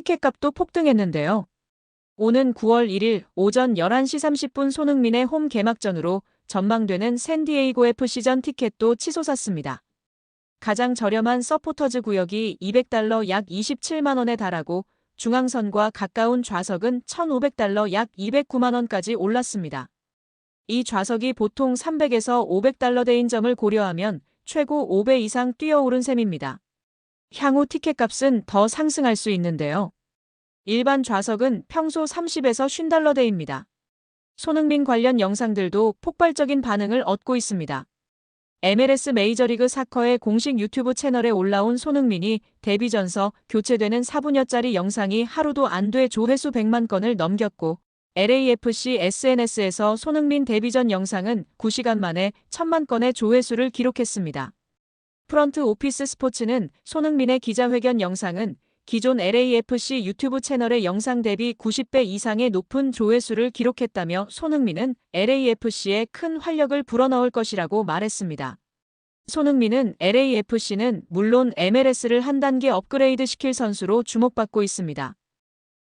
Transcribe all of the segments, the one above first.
티켓값도 폭등했는데요. 오는 9월 1일 오전 11시 30분 손흥민의 홈 개막전으로 전망되는 샌디에이고 FC전 티켓도 치솟았습니다. 가장 저렴한 서포터즈 구역이 $200 약 27만 원에 달하고 중앙선과 가까운 좌석은 $1,500 약 209만 원까지 올랐습니다. 이 좌석이 보통 $300에서 $500대인 점을 고려하면 최고 5배 이상 뛰어오른 셈입니다. 향후 티켓값은 더 상승할 수 있는데요. 일반 좌석은 평소 30에서 $50대입니다. 손흥민 관련 영상들도 폭발적인 반응을 얻고 있습니다. MLS 메이저리그 사커의 공식 유튜브 채널에 올라온 손흥민이 데뷔전서 교체되는 4분여짜리 영상이 하루도 안 돼 조회수 100만 건을 넘겼고 LAFC SNS에서 손흥민 데뷔전 영상은 9시간 만에 1000만 건의 조회수를 기록했습니다. 프런트 오피스 스포츠는 손흥민의 기자회견 영상은 기존 LAFC 유튜브 채널의 영상 대비 90배 이상의 높은 조회수를 기록했다며 손흥민은 LAFC에 큰 활력을 불어넣을 것이라고 말했습니다. 손흥민은 LAFC는 물론 MLS를 한 단계 업그레이드 시킬 선수로 주목받고 있습니다.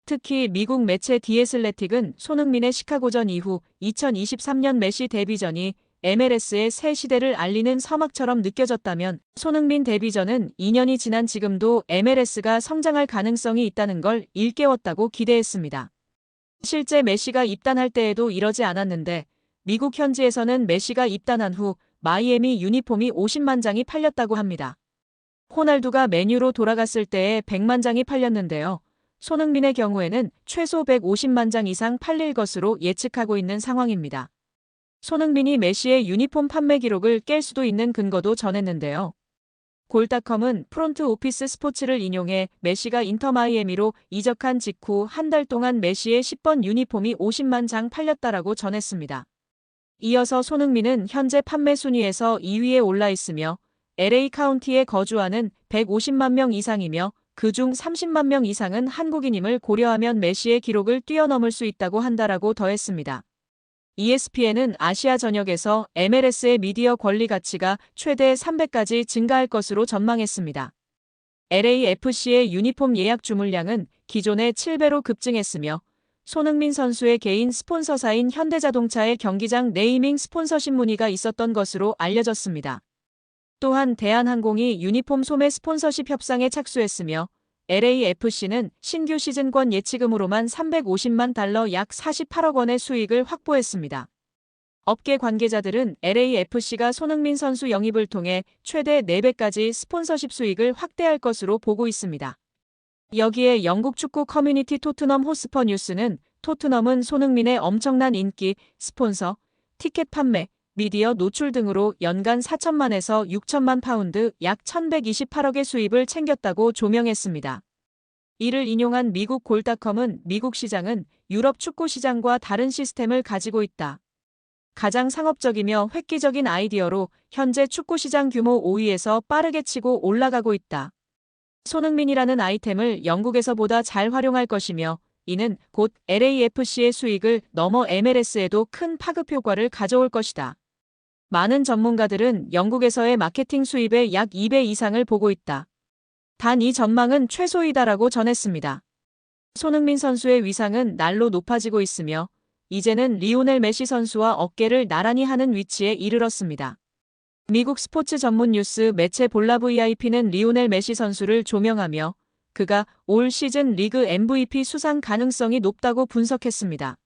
특히 미국 매체 디 애슬레틱은 손흥민의 시카고전 이후 2023년 메시 데뷔전이 MLS의 새 시대를 알리는 서막처럼 느껴졌다면 손흥민 데뷔전은 2년이 지난 지금도 MLS가 성장할 가능성이 있다는 걸 일깨웠다고 기대했습니다. 실제 메시가 입단할 때에도 이러지 않았는데 미국 현지에서는 메시가 입단한 후 마이애미 유니폼이 50만 장이 팔렸다고 합니다. 호날두가 맨유로 돌아갔을 때에 100만 장이 팔렸는데요. 손흥민의 경우에는 최소 150만 장 이상 팔릴 것으로 예측하고 있는 상황입니다. 손흥민이 메시의 유니폼 판매 기록을 깰 수도 있는 근거도 전했는데요. 골닷컴은 프론트 오피스 스포츠를 인용해 메시가 인터 마이애미로 이적한 직후 한 달 동안 메시의 10번 유니폼이 50만 장 팔렸다라고 전했습니다. 이어서 손흥민은 현재 판매 순위에서 2위에 올라 있으며 LA 카운티에 거주하는 150만 명 이상이며 그중 30만 명 이상은 한국인임을 고려하면 메시의 기록을 뛰어넘을 수 있다고 한다라고 더했습니다. ESPN은 아시아 전역에서 MLS의 미디어 권리 가치가 최대 300까지 증가할 것으로 전망했습니다. LAFC의 유니폼 예약 주문량은 기존의 7배로 급증했으며 손흥민 선수의 개인 스폰서사인 현대자동차의 경기장 네이밍 스폰서십 문의가 있었던 것으로 알려졌습니다. 또한 대한항공이 유니폼 소매 스폰서십 협상에 착수했으며 LAFC는 신규 시즌권 예치금으로만 $350만 약 48억 원의 수익을 확보했습니다. 업계 관계자들은 LAFC가 손흥민 선수 영입을 통해 최대 4배까지 스폰서십 수익을 확대할 것으로 보고 있습니다. 여기에 영국 축구 커뮤니티 토트넘 호스퍼 뉴스는 토트넘은 손흥민의 엄청난 인기, 스폰서, 티켓 판매, 미디어 노출 등으로 연간 4천만에서 6천만 파운드 약 1128억의 수입을 챙겼다고 조명했습니다. 이를 인용한 미국 골닷컴은 미국 시장은 유럽 축구 시장과 다른 시스템을 가지고 있다. 가장 상업적이며 획기적인 아이디어로 현재 축구 시장 규모 5위에서 빠르게 치고 올라가고 있다. 손흥민이라는 아이템을 영국에서보다 잘 활용할 것이며 이는 곧 LAFC의 수익을 넘어 MLS에도 큰 파급 효과를 가져올 것이다. 많은 전문가들은 영국에서의 마케팅 수입의 약 2배 이상을 보고 있다. 단 이 전망은 최소이다라고 전했습니다. 손흥민 선수의 위상은 날로 높아지고 있으며 이제는 리오넬 메시 선수와 어깨를 나란히 하는 위치에 이르렀습니다. 미국 스포츠 전문 뉴스 매체 볼라 VIP는 리오넬 메시 선수를 조명하며 그가 올 시즌 리그 MVP 수상 가능성이 높다고 분석했습니다.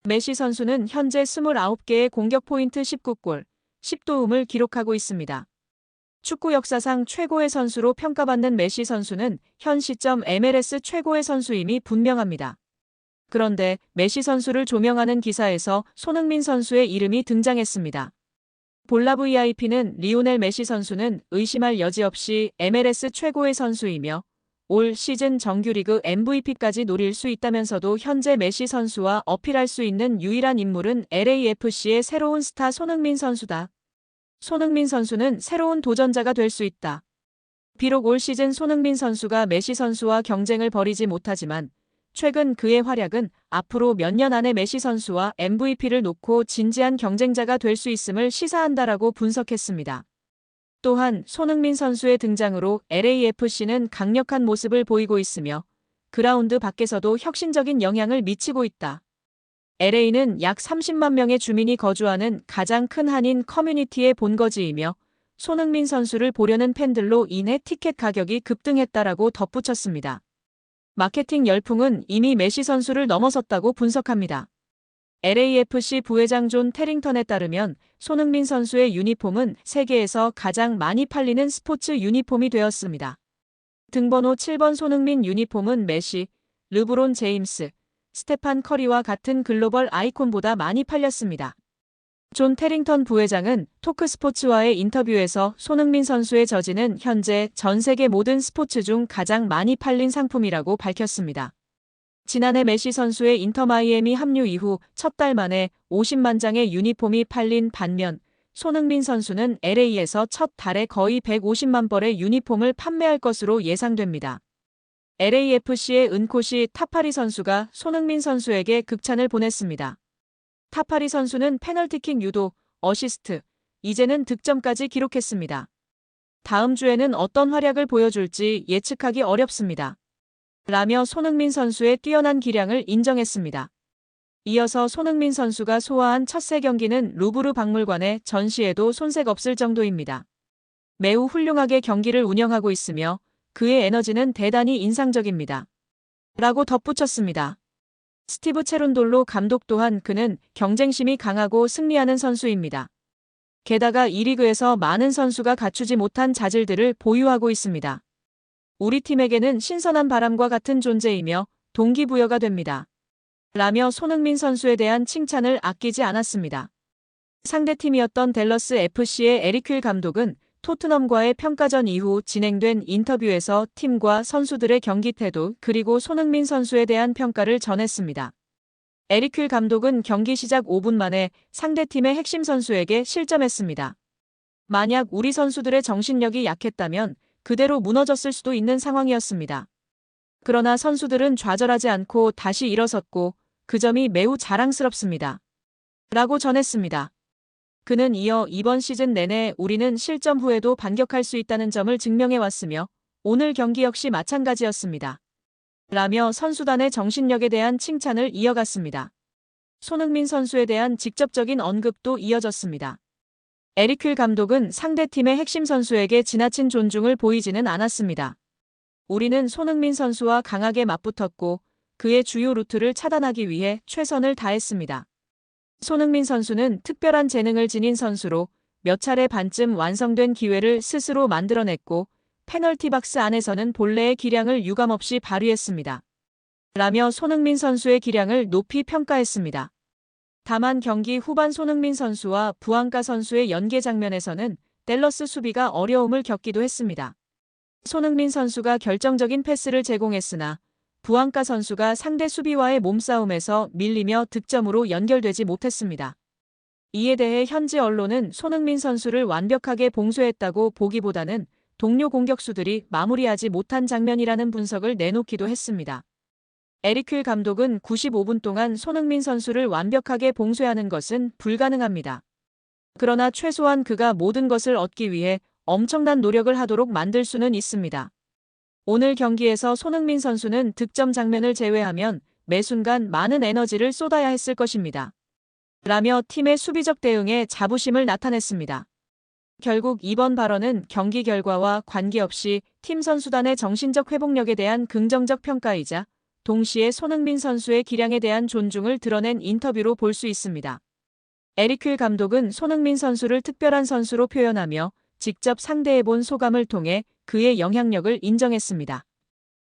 메시 선수는 현재 29개의 공격 포인트 19골, 10도움을 기록하고 있습니다. 축구 역사상 최고의 선수로 평가받는 메시 선수는 현 시점 MLS 최고의 선수임이 분명합니다. 그런데 메시 선수를 조명하는 기사에서 손흥민 선수의 이름이 등장했습니다. 볼라 VIP는 리오넬 메시 선수는 의심할 여지 없이 MLS 최고의 선수이며 올 시즌 정규리그 MVP까지 노릴 수 있다면서도 현재 메시 선수와 어필할 수 있는 유일한 인물은 LAFC의 새로운 스타 손흥민 선수다. 손흥민 선수는 새로운 도전자가 될 수 있다. 비록 올 시즌 손흥민 선수가 메시 선수와 경쟁을 벌이지 못하지만 최근 그의 활약은 앞으로 몇 년 안에 메시 선수와 MVP를 놓고 진지한 경쟁자가 될 수 있음을 시사한다라고 분석했습니다. 또한 손흥민 선수의 등장으로 LAFC는 강력한 모습을 보이고 있으며 그라운드 밖에서도 혁신적인 영향을 미치고 있다. LA는 약 30만 명의 주민이 거주하는 가장 큰 한인 커뮤니티의 본거지이며 손흥민 선수를 보려는 팬들로 인해 티켓 가격이 급등했다라고 덧붙였습니다. 마케팅 열풍은 이미 메시 선수를 넘어섰다고 분석합니다. LAFC 부회장 존 테링턴에 따르면 손흥민 선수의 유니폼은 세계에서 가장 많이 팔리는 스포츠 유니폼이 되었습니다. 등번호 7번 손흥민 유니폼은 메시, 르브론 제임스, 스테판 커리와 같은 글로벌 아이콘보다 많이 팔렸습니다. 존 테링턴 부회장은 토크스포츠와의 인터뷰에서 손흥민 선수의 저지는 현재 전 세계 모든 스포츠 중 가장 많이 팔린 상품이라고 밝혔습니다. 지난해 메시 선수의 인터 마이애미 합류 이후 첫 달 만에 50만 장의 유니폼이 팔린 반면 손흥민 선수는 LA에서 첫 달에 거의 150만 벌의 유니폼을 판매할 것으로 예상됩니다. LAFC의 은코시 타파리 선수가 손흥민 선수에게 극찬을 보냈습니다. 타파리 선수는 페널티킥 유도, 어시스트, 이제는 득점까지 기록했습니다. 다음 주에는 어떤 활약을 보여줄지 예측하기 어렵습니다. 라며 손흥민 선수의 뛰어난 기량을 인정했습니다. 이어서 손흥민 선수가 소화한 첫세 경기는 루브르 박물관의 전시에도 손색 없을 정도입니다. 매우 훌륭하게 경기를 운영하고 있으며 그의 에너지는 대단히 인상적입니다. 라고 덧붙였습니다. 스티브 체룬돌로 감독 또한 그는 경쟁심이 강하고 승리하는 선수입니다. 게다가 이 리그에서 많은 선수가 갖추지 못한 자질들을 보유하고 있습니다. 우리 팀에게는 신선한 바람과 같은 존재이며 동기부여가 됩니다. 라며 손흥민 선수에 대한 칭찬을 아끼지 않았습니다. 상대팀이었던 댈러스 FC의 에릭 휠 감독은 토트넘과의 평가전 이후 진행된 인터뷰에서 팀과 선수들의 경기 태도 그리고 손흥민 선수에 대한 평가를 전했습니다. 에릭 휠 감독은 경기 시작 5분 만에 상대팀의 핵심 선수에게 실점했습니다. 만약 우리 선수들의 정신력이 약했다면 그대로 무너졌을 수도 있는 상황이었습니다. 그러나 선수들은 좌절하지 않고 다시 일어섰고 그 점이 매우 자랑스럽습니다. 라고 전했습니다. 그는 이어 이번 시즌 내내 우리는 실점 후에도 반격할 수 있다는 점을 증명해왔으며 오늘 경기 역시 마찬가지였습니다. 라며 선수단의 정신력에 대한 칭찬을 이어갔습니다. 손흥민 선수에 대한 직접적인 언급도 이어졌습니다. 에릭 휠 감독은 상대팀의 핵심 선수에게 지나친 존중을 보이지는 않았습니다. 우리는 손흥민 선수와 강하게 맞붙었고 그의 주요 루트를 차단하기 위해 최선을 다했습니다. 손흥민 선수는 특별한 재능을 지닌 선수로 몇 차례 반쯤 완성된 기회를 스스로 만들어냈고 페널티 박스 안에서는 본래의 기량을 유감없이 발휘했습니다. 라며 손흥민 선수의 기량을 높이 평가했습니다. 다만 경기 후반 손흥민 선수와 부앙가 선수의 연계 장면에서는 댈러스 수비가 어려움을 겪기도 했습니다. 손흥민 선수가 결정적인 패스를 제공했으나 부앙가 선수가 상대 수비와의 몸싸움에서 밀리며 득점으로 연결되지 못했습니다. 이에 대해 현지 언론은 손흥민 선수를 완벽하게 봉쇄했다고 보기보다는 동료 공격수들이 마무리하지 못한 장면이라는 분석을 내놓기도 했습니다. 에릭 휠 감독은 95분 동안 손흥민 선수를 완벽하게 봉쇄하는 것은 불가능합니다. 그러나 최소한 그가 모든 것을 얻기 위해 엄청난 노력을 하도록 만들 수는 있습니다. 오늘 경기에서 손흥민 선수는 득점 장면을 제외하면 매 순간 많은 에너지를 쏟아야 했을 것입니다. 라며 팀의 수비적 대응에 자부심을 나타냈습니다. 결국 이번 발언은 경기 결과와 관계없이 팀 선수단의 정신적 회복력에 대한 긍정적 평가이자 동시에 손흥민 선수의 기량에 대한 존중을 드러낸 인터뷰로 볼 수 있습니다. 에릭 휠 감독은 손흥민 선수를 특별한 선수로 표현하며 직접 상대해본 소감을 통해 그의 영향력을 인정했습니다.